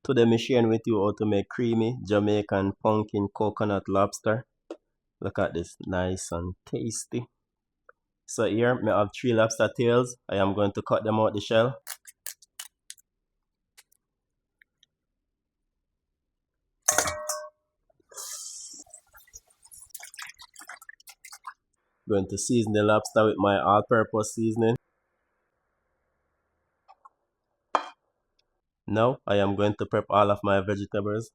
Today I'm sharing with you how to make creamy Jamaican pumpkin coconut lobster. Look at this, nice and tasty. So here I have 3 lobster tails. I am going to cut them out the shell. Going to season the lobster with my all-purpose seasoning. Now I am going to prep all of my vegetables.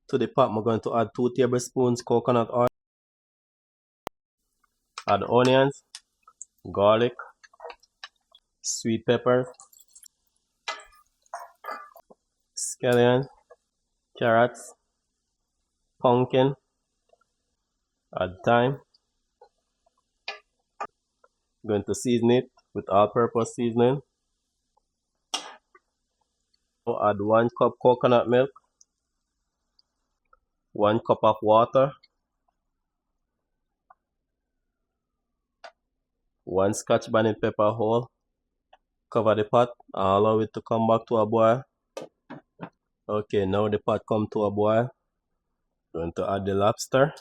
To the pot, I'm going to add 2 tablespoons coconut oil. Add onions, garlic, sweet pepper, scallions, carrots, pumpkin, add thyme. Going to season it with all-purpose seasoning. Now add 1 cup coconut milk, 1 cup of water, 1 scotch bonnet pepper whole. Cover the pot and allow it to come back to a boil. Okay, now the pot come to a boil. Going to add the lobster.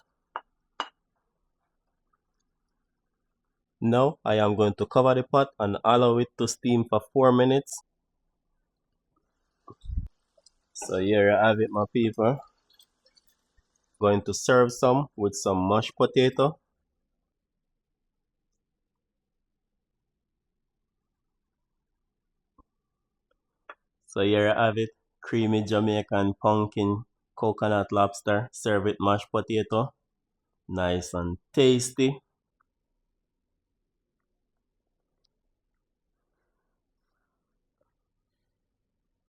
Now I am going to cover the pot and allow it to steam for 4 minutes. So here I have it, my people. Going to serve some with some mashed potato. So here I have it, creamy Jamaican pumpkin coconut lobster served with mashed potato. Nice and tasty.